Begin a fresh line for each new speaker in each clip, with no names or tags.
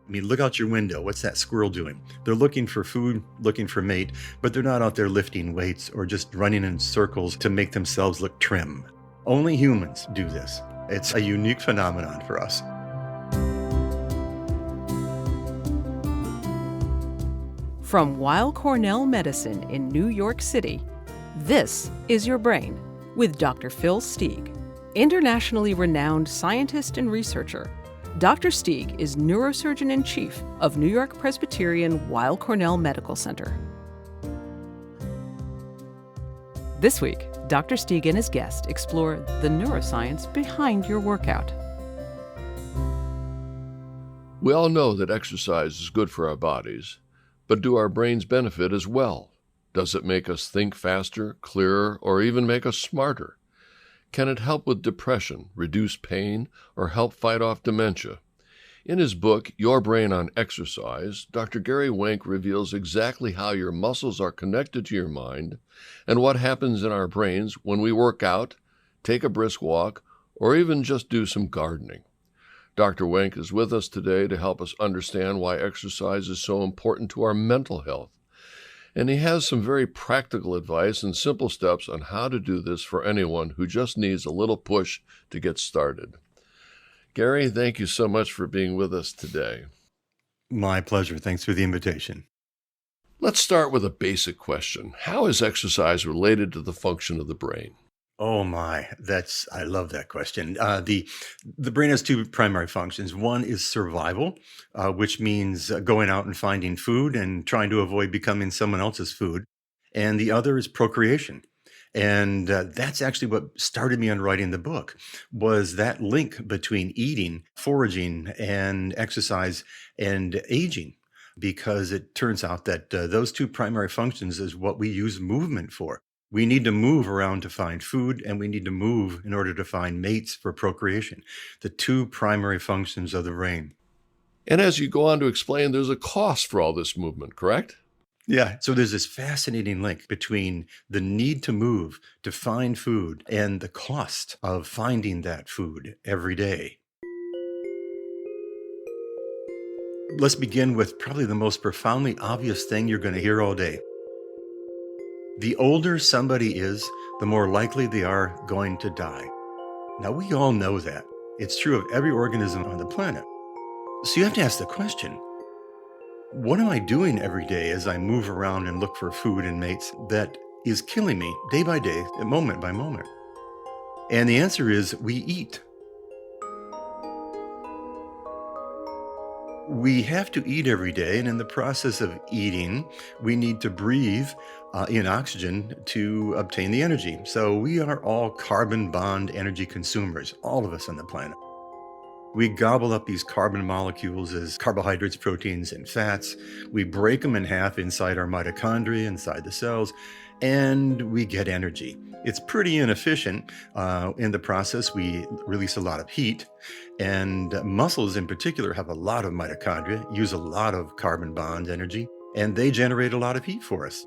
I mean, look out your window. What's that squirrel doing? They're looking for food, looking for mate, but they're not out there lifting weights or just running in circles to make themselves look trim. Only humans do this. It's a unique phenomenon for us.
From Weill Cornell Medicine in New York City, this is Your Brain with Dr. Phil Stieg. Internationally renowned scientist and researcher, Dr. Stieg is Neurosurgeon-in-Chief of New York Presbyterian Weill Cornell Medical Center. This week, Dr. Stieg and his guest explore the neuroscience behind your workout.
We all know that exercise is good for our bodies, but do our brains benefit as well? Does it make us think faster, clearer, or even make us smarter? Can it help with depression, reduce pain, or help fight off dementia? In his book, Your Brain on Exercise, Dr. Gary Wenk reveals exactly how your muscles are connected to your mind and what happens in our brains when we work out, take a brisk walk, or even just do some gardening. Dr. Wenk is with us today to help us understand why exercise is so important to our mental health. And he has some very practical advice and simple steps on how to do this for anyone who just needs a little push to get started. Gary, thank you so much for being with us today.
My pleasure. Thanks for the invitation.
Let's start with a basic question. How is exercise related to the function of the brain?
Oh my, I love that question. The brain has two primary functions. One is survival, which means going out and finding food and trying to avoid becoming someone else's food. And the other is procreation. And that's actually what started me on writing the book, was that link between eating, foraging, and exercise and aging. Because it turns out that those two primary functions is what we use movement for. We need to move around to find food, and we need to move in order to find mates for procreation, the two primary functions of the brain.
And as you go on to explain, there's a cost for all this movement, correct?
Yeah, so there's this fascinating link between the need to move to find food and the cost of finding that food every day. Let's begin with probably the most profoundly obvious thing you're going to hear all day. The older somebody is, the more likely they are going to die. Now, we all know that. It's true of every organism on the planet. So you have to ask the question, what am I doing every day as I move around and look for food and mates that is killing me day by day, moment by moment? And the answer is we eat. We have to eat every day, and in the process of eating, we need to breathe in oxygen to obtain the energy. So we are all carbon bond energy consumers, all of us on the planet. We gobble up these carbon molecules as carbohydrates, proteins, and fats. We break them in half inside our mitochondria, inside the cells, and we get energy. It's pretty inefficient. In the process, we release a lot of heat, and muscles in particular have a lot of mitochondria, use a lot of carbon bond energy, and they generate a lot of heat for us.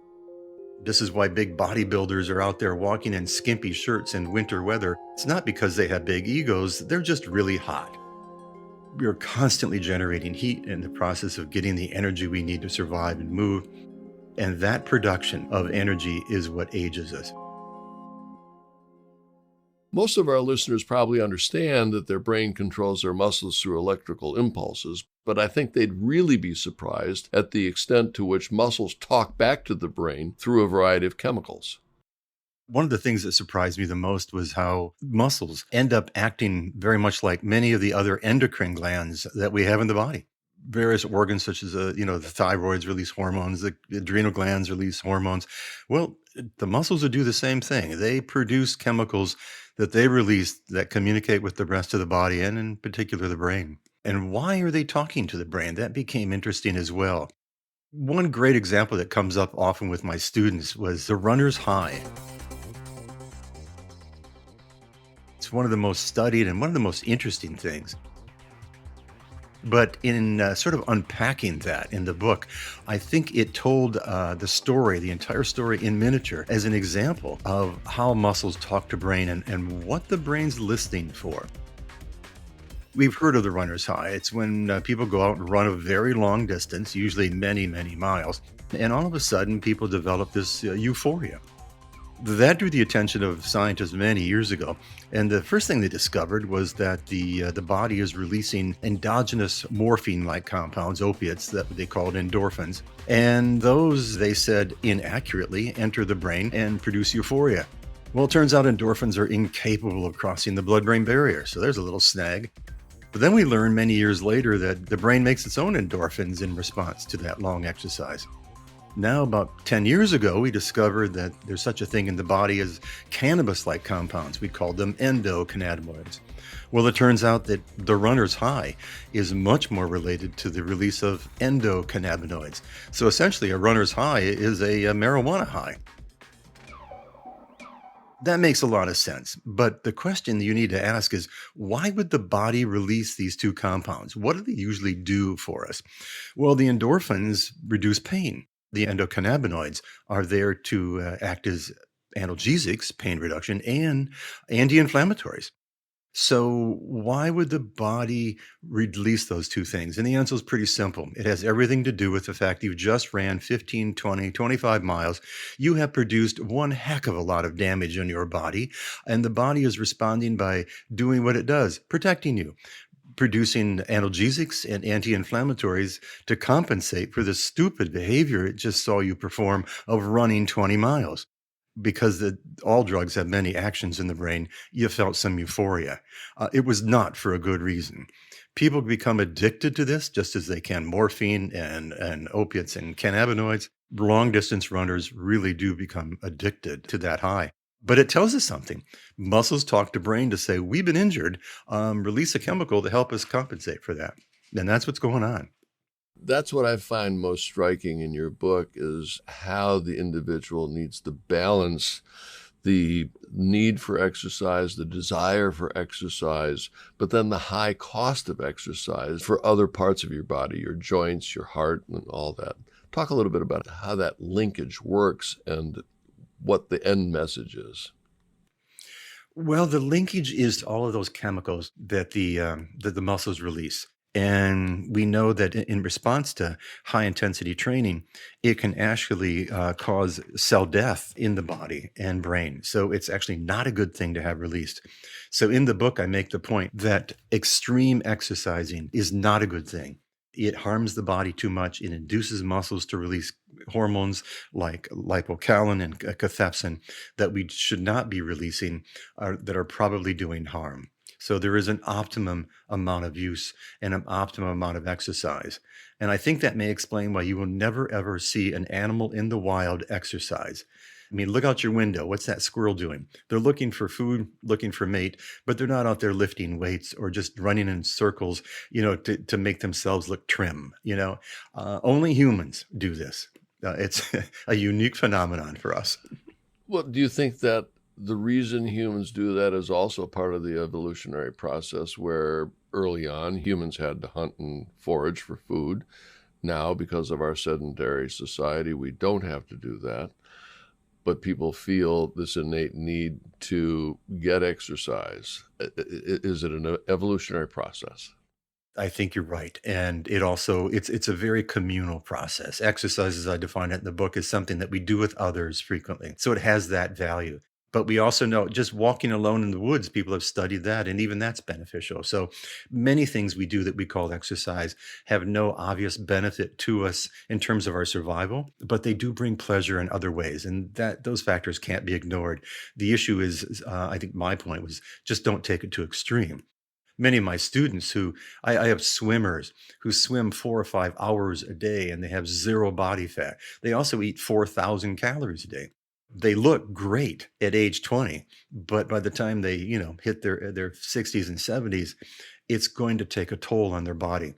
This is why big bodybuilders are out there walking in skimpy shirts in winter weather. It's not because they have big egos, they're just really hot. We're constantly generating heat in the process of getting the energy we need to survive and move, and that production of energy is what ages us.
Most of our listeners probably understand that their brain controls their muscles through electrical impulses, but I think they'd really be surprised at the extent to which muscles talk back to the brain through a variety of chemicals.
One of the things that surprised me the most was how muscles end up acting very much like many of the other endocrine glands that we have in the body. Various organs such as the thyroids release hormones, the adrenal glands release hormones. Well, the muscles will do the same thing. They produce chemicals that they release that communicate with the rest of the body and in particular the brain. And why are they talking to the brain? That became interesting as well. One great example that comes up often with my students was the runner's high. It's one of the most studied and one of the most interesting things. But in sort of unpacking that in the book, I think it told the entire story in miniature as an example of how muscles talk to brain and what the brain's listening for. We've heard of the runner's high. It's when people go out and run a very long distance, usually many, many miles, and all of a sudden people develop this euphoria. That drew the attention of scientists many years ago, and the first thing they discovered was that the body is releasing endogenous morphine-like compounds, opiates that they called endorphins, and those, they said, inaccurately enter the brain and produce euphoria. Well, it turns out endorphins are incapable of crossing the blood-brain barrier, so there's a little snag. But then we learned many years later that the brain makes its own endorphins in response to that long exercise. Now, about 10 years ago, we discovered that there's such a thing in the body as cannabis-like compounds. We called them endocannabinoids. Well, it turns out that the runner's high is much more related to the release of endocannabinoids. So essentially, a runner's high is a marijuana high. That makes a lot of sense. But the question that you need to ask is, why would the body release these two compounds? What do they usually do for us? Well, the endorphins reduce pain. The endocannabinoids are there to act as analgesics, pain reduction, and anti-inflammatories. So why would the body release those two things? And the answer is pretty simple. It has everything to do with the fact you've just ran 15, 20, 25 miles. You have produced one heck of a lot of damage on your body, and the body is responding by doing what it does, protecting you, producing analgesics and anti-inflammatories to compensate for the stupid behavior it just saw you perform of running 20 miles. Because all drugs have many actions in the brain, you felt some euphoria. It was not for a good reason. People become addicted to this just as they can morphine and opiates and cannabinoids. Long distance runners really do become addicted to that high. But it tells us something. Muscles talk to brain to say, we've been injured, release a chemical to help us compensate for that. And that's what's going on.
That's what I find most striking in your book is how the individual needs to balance the need for exercise, the desire for exercise, but then the high cost of exercise for other parts of your body, your joints, your heart, and all that. Talk a little bit about how that linkage works and what the end message is.
Well, the linkage is all of those chemicals that the muscles release. And we know that in response to high intensity training, it can actually cause cell death in the body and brain. So it's actually not a good thing to have released. So in the book, I make the point that extreme exercising is not a good thing. It harms the body too much. It induces muscles to release hormones like lipocalin and cathepsin that we should not be releasing, that are probably doing harm. So there is an optimum amount of use and an optimum amount of exercise. And I think that may explain why you will never ever see an animal in the wild exercise. I mean, look out your window. What's that squirrel doing? They're looking for food, looking for mate, but they're not out there lifting weights or just running in circles, to make themselves look trim. Only humans do this. It's a unique phenomenon for us.
Well, do you think that the reason humans do that is also part of the evolutionary process where early on humans had to hunt and forage for food? Now, because of our sedentary society, we don't have to do that. But people feel this innate need to get exercise. Is it an evolutionary process?
I think you're right. And it's a very communal process. Exercise, as I define it in the book, is something that we do with others frequently. So it has that value. But we also know just walking alone in the woods, people have studied that, and even that's beneficial. So many things we do that we call exercise have no obvious benefit to us in terms of our survival, but they do bring pleasure in other ways. And those factors can't be ignored. The issue is, I think my point was, just don't take it to extreme. Many of my students I have swimmers who swim 4 or 5 hours a day and they have zero body fat. They also eat 4,000 calories a day. They look great at age 20, but by the time they, hit their 60s and 70s, it's going to take a toll on their body.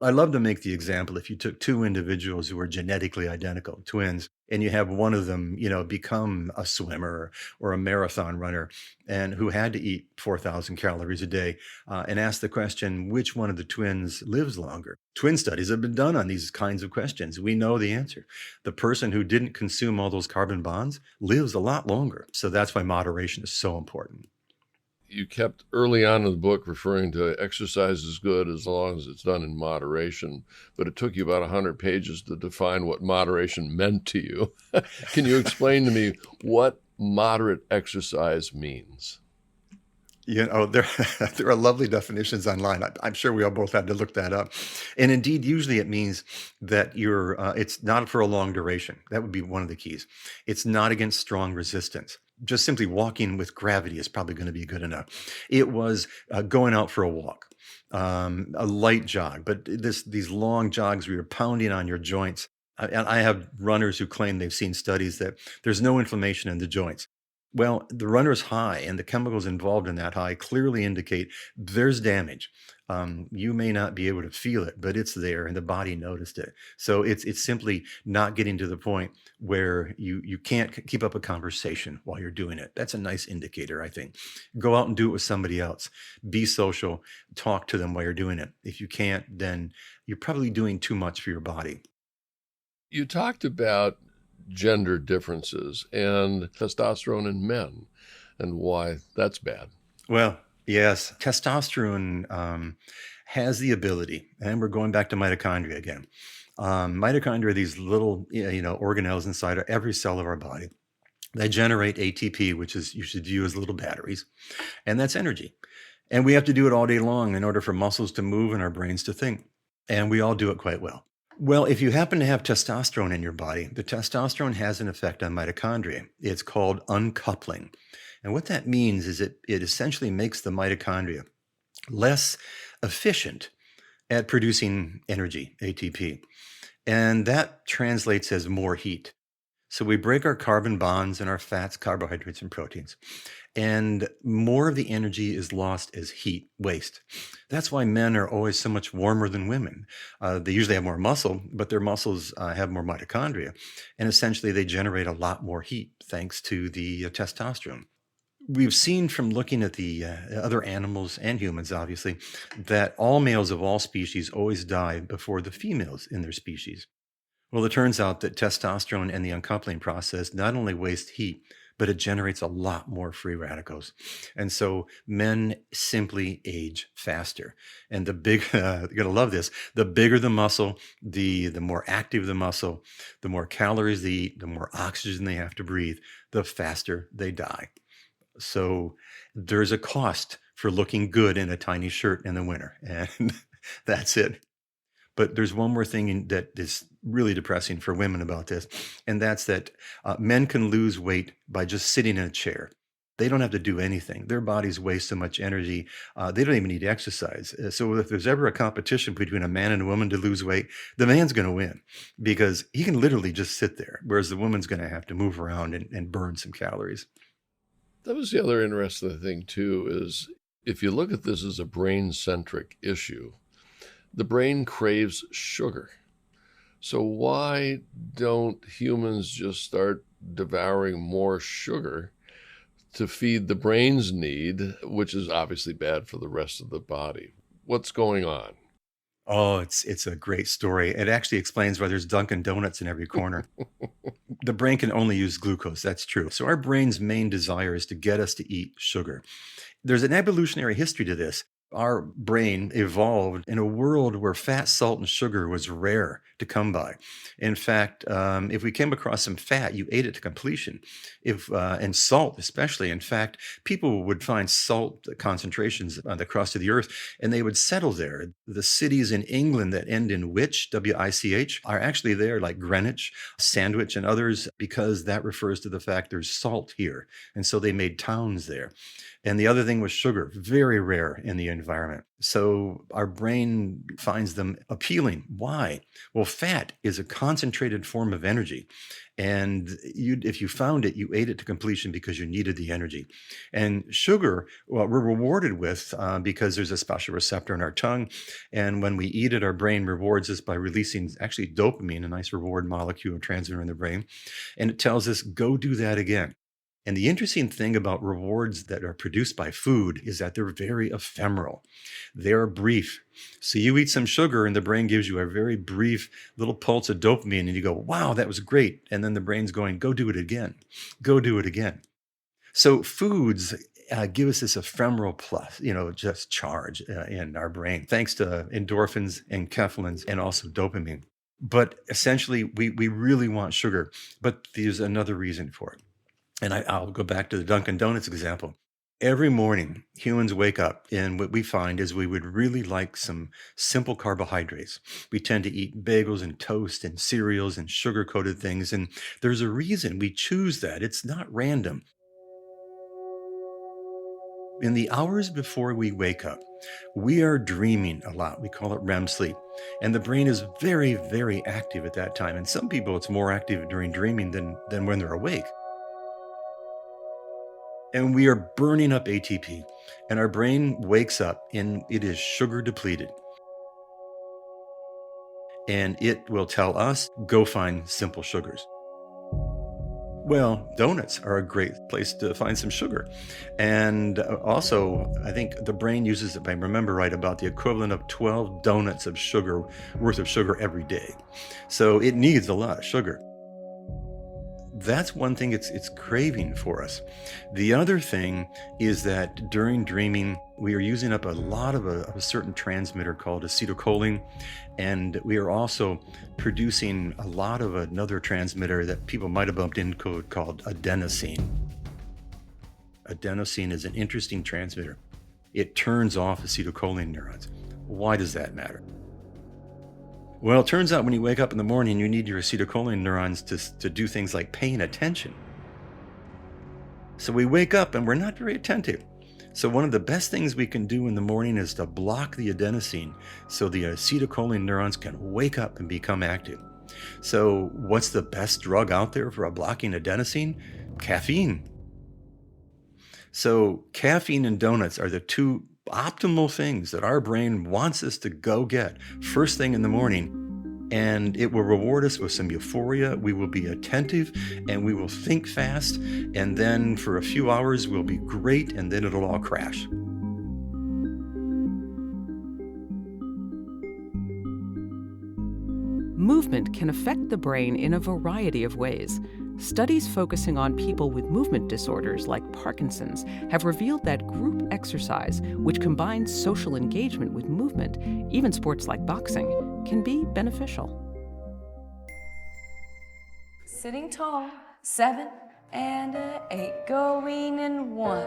I love to make the example if you took two individuals who are genetically identical, twins, and you have one of them, become a swimmer or a marathon runner and who had to eat 4,000 calories a day, and ask the question, which one of the twins lives longer? Twin studies have been done on these kinds of questions. We know the answer. The person who didn't consume all those carbon bonds lives a lot longer. So that's why moderation is so important.
You kept early on in the book referring to exercise is good as long as it's done in moderation, but it took you about 100 pages to define what moderation meant to you. Can you explain to me what moderate exercise means?
There, there are lovely definitions online. I'm sure we all both had to look that up. And indeed, usually it means that it's not for a long duration. That would be one of the keys. It's not against strong resistance. Just simply walking with gravity is probably going to be good enough. It was going out for a walk, a light jog, but these long jogs where you're pounding on your joints. And I have runners who claim they've seen studies that there's no inflammation in the joints. Well, the runner's high and the chemicals involved in that high clearly indicate there's damage. You may not be able to feel it, but it's there, and the body noticed it. So it's simply not getting to the point where you can't keep up a conversation while you're doing it. That's a nice indicator, I think. Go out and do it with somebody else. Be social. Talk to them while you're doing it. If you can't, then you're probably doing too much for your body.
You talked about gender differences and testosterone in men and why that's bad.
Well, yes, testosterone has the ability, and we're going back to mitochondria again. Mitochondria are these little, organelles inside of every cell of our body. They generate ATP, which is you should view as little batteries, and that's energy. And we have to do it all day long in order for muscles to move and our brains to think. And we all do it quite well. Well, if you happen to have testosterone in your body, the testosterone has an effect on mitochondria. It's called uncoupling. And what that means is it essentially makes the mitochondria less efficient at producing energy, ATP. And that translates as more heat. So we break our carbon bonds and our fats, carbohydrates, and proteins. And more of the energy is lost as heat, waste. That's why men are always so much warmer than women. They usually have more muscle, but their muscles have more mitochondria. And essentially, they generate a lot more heat thanks to the testosterone. We've seen from looking at the other animals and humans, obviously, that all males of all species always die before the females in their species. Well, it turns out that testosterone and the uncoupling process not only waste heat, but it generates a lot more free radicals. And so men simply age faster. And you're going to love this, the bigger the muscle, the more active the muscle, the more calories they eat, the more oxygen they have to breathe, the faster they die. So there's a cost for looking good in a tiny shirt in the winter. And that's it. But there's one more thing that is really depressing for women about this, and that's that men can lose weight by just sitting in a chair. They don't have to do anything. Their bodies waste so much energy. They don't even need to exercise. So if there's ever a competition between a man and a woman to lose weight, the man's going to win because he can literally just sit there, whereas the woman's going to have to move around and burn some calories.
That was the other interesting thing, too, is if you look at this as a brain-centric issue, the brain craves sugar. So why don't humans just start devouring more sugar to feed the brain's need, which is obviously bad for the rest of the body? What's going on?
Oh, it's a great story. It actually explains why there's Dunkin' Donuts in every corner. The brain can only use glucose. That's true. So our brain's main desire is to get us to eat sugar. There's an evolutionary history to this. Our brain evolved in a world where fat, salt, and sugar was rare to come by. In fact, if we came across some fat, you ate it to completion. And salt, especially. In fact, people would find salt concentrations on the crust of the earth, and they would settle there. The cities in England that end in wich, W-I-C-H, are actually there, like Greenwich, Sandwich, and others, because that refers to the fact there's salt here. And so they made towns there. And the other thing was sugar, very rare in the environment. So our brain finds them appealing. Why? Well, fat is a concentrated form of energy. And if you found it, you ate it to completion because you needed the energy. And sugar, well, we're rewarded with because there's a special receptor in our tongue. And when we eat it, our brain rewards us by releasing actually dopamine, a nice reward molecule transmitter in the brain. And it tells us, go do that again. And the interesting thing about rewards that are produced by food is that they're very ephemeral. They're brief. So you eat some sugar and the brain gives you a very brief little pulse of dopamine and you go, wow, that was great. And then the brain's going, go do it again. Go do it again. So foods give us this ephemeral plus, just charge in our brain, thanks to endorphins and enkephalins and also dopamine. But essentially, we really want sugar. But there's another reason for it. And I'll go back to the Dunkin' Donuts example. Every morning, humans wake up, and what we find is we would really like some simple carbohydrates. We tend to eat bagels and toast and cereals and sugar coated things. And there's a reason we choose that. It's not random. In the hours before we wake up, we are dreaming a lot. We call it REM sleep. And the brain is very, very active at that time. And some people, it's more active during dreaming than when they're awake. And we are burning up ATP, and our brain wakes up and it is sugar depleted. And it will tell us, go find simple sugars. Well, donuts are a great place to find some sugar. And also, I think the brain uses, if I remember right, about the equivalent of 12 donuts of sugar, worth of sugar every day. So it needs a lot of sugar. That's one thing it's craving for us. The other thing is that during dreaming, we are using up a lot of a certain transmitter called acetylcholine, and we are also producing a lot of another transmitter that people might have bumped into called adenosine. Adenosine is an interesting transmitter. It turns off acetylcholine neurons. Why does that matter? Well, it turns out when you wake up in the morning, you need your acetylcholine neurons to do things like paying attention. So we wake up and we're not very attentive. So one of the best things we can do in the morning is to block the adenosine so the acetylcholine neurons can wake up and become active. So what's the best drug out there for blocking adenosine? Caffeine. So caffeine and donuts are the two optimal things that our brain wants us to go get first thing in the morning, and it will reward us with some euphoria. We will be attentive and we will think fast, and then for a few hours we'll be great, and then it'll all crash.
Movement can affect the brain in a variety of ways. Studies focusing on people with movement disorders like Parkinson's have revealed that group exercise, which combines social engagement with movement, even sports like boxing, can be beneficial.
Sitting tall, 7 and 8, going in 1,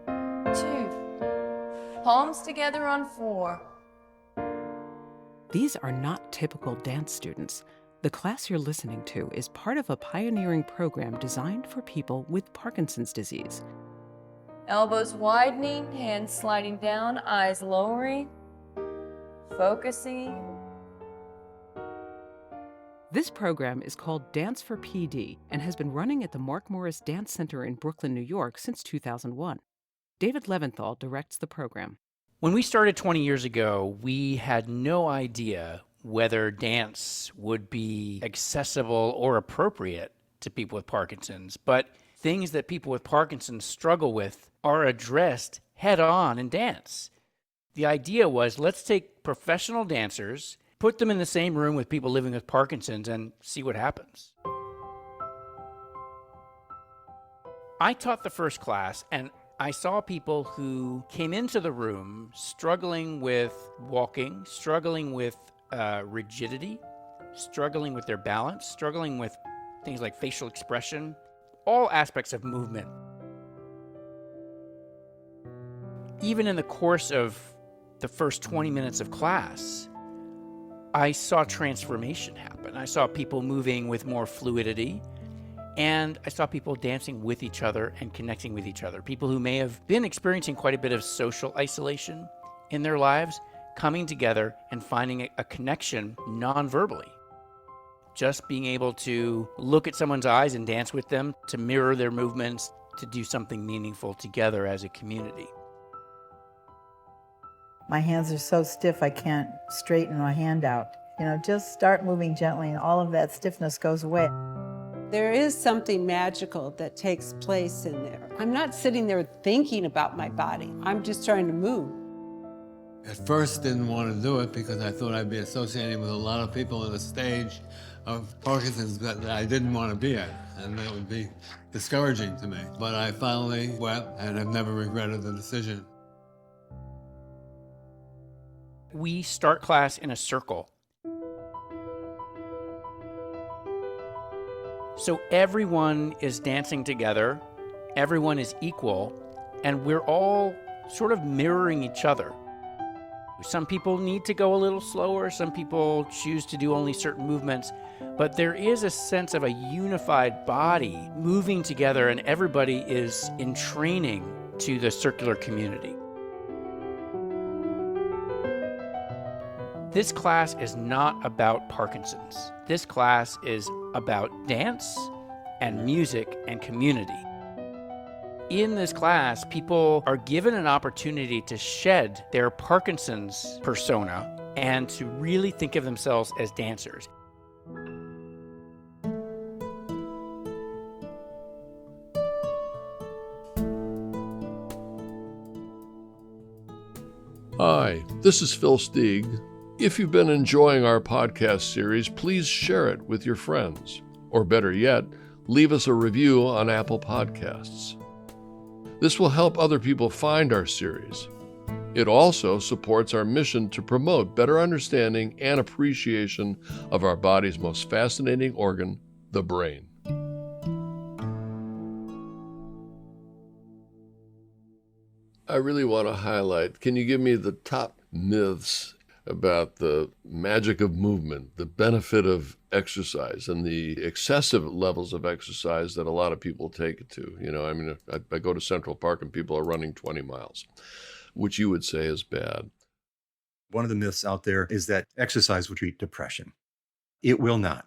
2, palms together on 4.
These are not typical dance students. The class you're listening to is part of a pioneering program designed for people with Parkinson's disease.
Elbows widening, hands sliding down, eyes lowering, focusing.
This program is called Dance for PD and has been running at the Mark Morris Dance Center in Brooklyn, New York since 2001. David Leventhal directs the program.
When we started 20 years ago, we had no idea whether dance would be accessible or appropriate to people with Parkinson's. But things that people with Parkinson's struggle with are addressed head on in dance. The idea was, let's take professional dancers, put them in the same room with people living with Parkinson's, and see what happens. I taught the first class, and I saw people who came into the room struggling with walking, struggling with rigidity, struggling with their balance, struggling with things like facial expression, all aspects of movement. Even in the course of the first 20 minutes of class, I saw transformation happen. I saw people moving with more fluidity, and I saw people dancing with each other and connecting with each other. People who may have been experiencing quite a bit of social isolation in their lives, coming together and finding a connection non-verbally. Just being able to look at someone's eyes and dance with them, to mirror their movements, to do something meaningful together as a community.
My hands are so stiff I can't straighten my hand out. Just start moving gently and all of that stiffness goes away.
There is something magical that takes place in there. I'm not sitting there thinking about my body. I'm just trying to move.
At first, didn't want to do it because I thought I'd be associating with a lot of people on the stage of Parkinson's that I didn't want to be at, and that would be discouraging to me. But I finally went and have never regretted the decision.
We start class in a circle. So everyone is dancing together, everyone is equal, and we're all sort of mirroring each other. Some people need to go a little slower, some people choose to do only certain movements, but there is a sense of a unified body moving together, and everybody is in training to the circular community. This class is not about Parkinson's. This class is about dance and music and community. In this class, people are given an opportunity to shed their Parkinson's persona and to really think of themselves as dancers.
Hi, this is Phil Steig. If you've been enjoying our podcast series, please share it with your friends. Or better yet, leave us a review on Apple Podcasts. This will help other people find our series. It also supports our mission to promote better understanding and appreciation of our body's most fascinating organ, the brain. I really want to highlight, can you give me the top myths about the magic of movement, the benefit of exercise, and the excessive levels of exercise that a lot of people take it to? You know, I mean, I go to Central Park and people are running 20 miles, which you would say is bad.
One of the myths out there is that exercise will treat depression. It will not.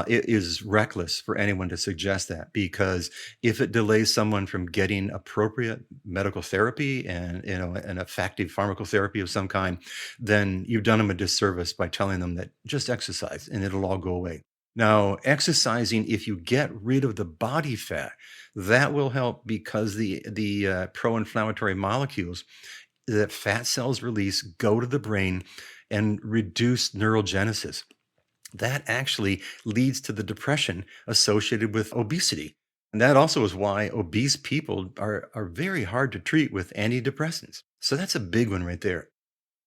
It is reckless for anyone to suggest that, because if it delays someone from getting appropriate medical therapy and an effective pharmacotherapy of some kind, then you've done them a disservice by telling them that just exercise and it'll all go away. Now, exercising, if you get rid of the body fat, that will help, because the pro-inflammatory molecules that fat cells release go to the brain and reduce neurogenesis. That actually leads to the depression associated with obesity. And that also is why obese people are very hard to treat with antidepressants. So that's a big one right there.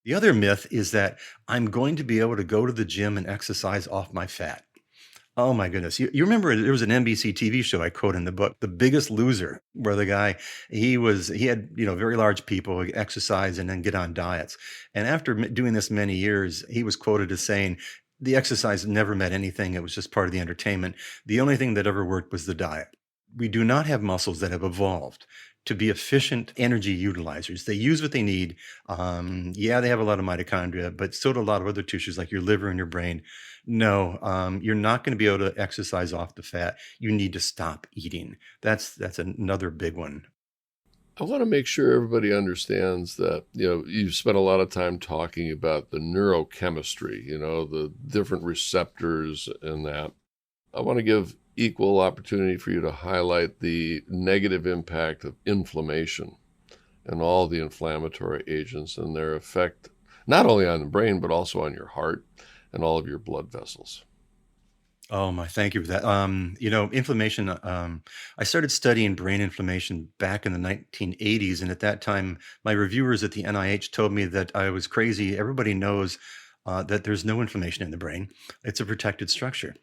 The other myth is that I'm going to be able to go to the gym and exercise off my fat. Oh my goodness. You remember there was an NBC TV show I quote in the book, The Biggest Loser, where the guy, he had, very large people exercise and then get on diets. And after doing this many years, he was quoted as saying, the exercise never meant anything. It was just part of the entertainment. The only thing that ever worked was the diet. We do not have muscles that have evolved to be efficient energy utilizers. They use what they need. They have a lot of mitochondria, but so do a lot of other tissues like your liver and your brain. No, you're not going to be able to exercise off the fat. You need to stop eating. That's another big one.
I want to make sure everybody understands that, you've spent a lot of time talking about the neurochemistry, the different receptors and that. I want to give equal opportunity for you to highlight the negative impact of inflammation and all the inflammatory agents and their effect, not only on the brain, but also on your heart and all of your blood vessels.
Oh my, thank you for that. Inflammation, I started studying brain inflammation back in the 1980s. And at that time, my reviewers at the NIH told me that I was crazy. Everybody knows that there's no inflammation in the brain. It's a protected structure.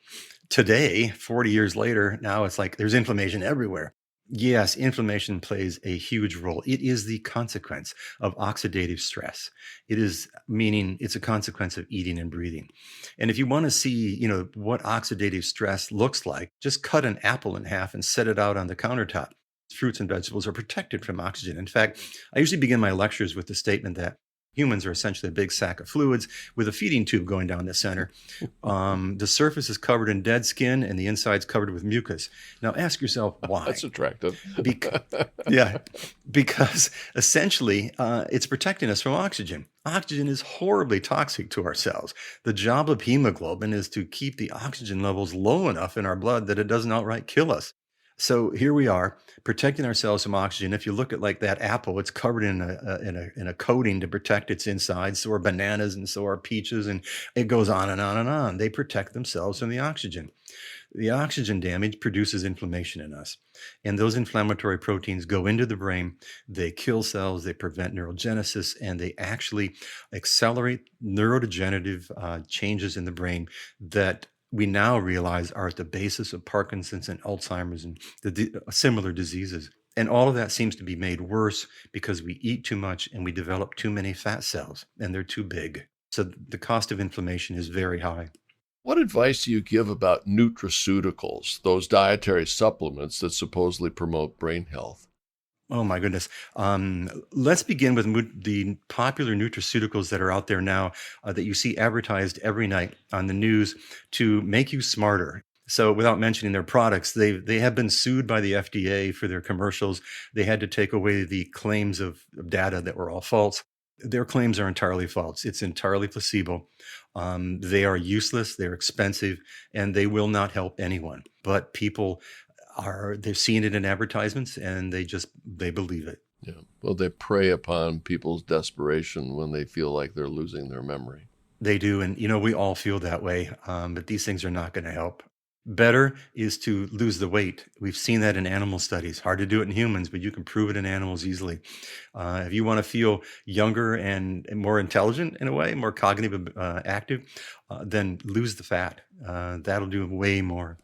Today, 40 years later, now it's like there's inflammation everywhere. Yes, inflammation plays a huge role. It is the consequence of oxidative stress. It's a consequence of eating and breathing. And if you want to see, what oxidative stress looks like, just cut an apple in half and set it out on the countertop. Fruits and vegetables are protected from oxygen. In fact, I usually begin my lectures with the statement that humans are essentially a big sack of fluids with a feeding tube going down the center. The surface is covered in dead skin and the inside's covered with mucus. Now ask yourself why.
That's attractive.
Because essentially it's protecting us from oxygen. Oxygen is horribly toxic to our cells. The job of hemoglobin is to keep the oxygen levels low enough in our blood that it doesn't outright kill us. So here we are protecting ourselves from oxygen. If you look at like that apple, it's covered in a coating to protect its inside. So are bananas and so are peaches, and it goes on and on and on. They protect themselves from the oxygen. The oxygen damage produces inflammation in us, and those inflammatory proteins go into the brain. They kill cells, they prevent neurogenesis, and they actually accelerate neurodegenerative changes in the brain that we now realize are at the basis of Parkinson's and Alzheimer's and similar diseases. And all of that seems to be made worse because we eat too much and we develop too many fat cells, and they're too big. So the cost of inflammation is very high.
What advice do you give about nutraceuticals, those dietary supplements that supposedly promote brain health?
Oh my goodness. Let's begin with the popular nutraceuticals that are out there now that you see advertised every night on the news to make you smarter. So without mentioning their products, they have been sued by the FDA for their commercials. They had to take away the claims of data that were all false. Their claims are entirely false. It's entirely placebo. They are useless, they're expensive, and they will not help anyone. But people they're seeing it in advertisements and they believe it.
Yeah. Well, they prey upon people's desperation when they feel like they're losing their memory.
They do. And, we all feel that way. But these things are not going to help. Better is to lose the weight. We've seen that in animal studies. Hard to do it in humans, but you can prove it in animals easily. If you want to feel younger and more intelligent in a way, more cognitive active, then lose the fat. That'll do way more.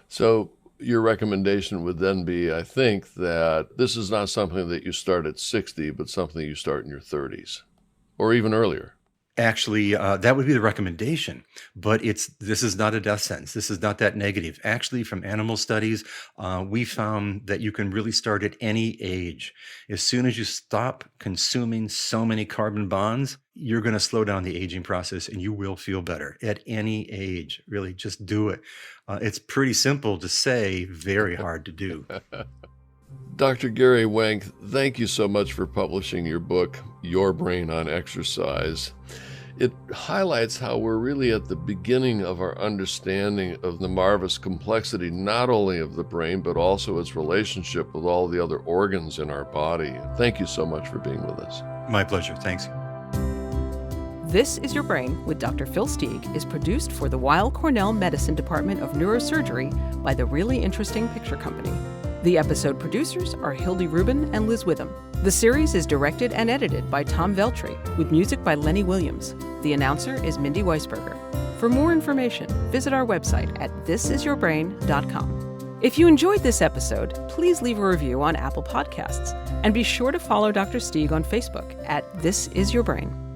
So your recommendation would then be, I think, that this is not something that you start at 60, but something you start in your 30s or even earlier.
Actually, that would be the recommendation, but this is not a death sentence. This is not that negative. Actually, from animal studies, we found that you can really start at any age. As soon as you stop consuming so many carbon bonds, you're going to slow down the aging process and you will feel better at any age. Really, just do it. It's pretty simple to say, very hard to do.
Dr. Gary Wenk, thank you so much for publishing your book, Your Brain on Exercise. It highlights how we're really at the beginning of our understanding of the marvelous complexity, not only of the brain, but also its relationship with all the other organs in our body. Thank you so much for being with us.
My pleasure. Thanks.
This is Your Brain with Dr. Phil Stieg is produced for the Weill Cornell Medicine Department of Neurosurgery by the Really Interesting Picture Company. The episode producers are Hildy Rubin and Liz Witham. The series is directed and edited by Tom Veltri, with music by Lenny Williams. The announcer is Mindy Weisberger. For more information, visit our website at thisisyourbrain.com. If you enjoyed this episode, please leave a review on Apple Podcasts, and be sure to follow Dr. Stieg on Facebook at This Is Your Brain.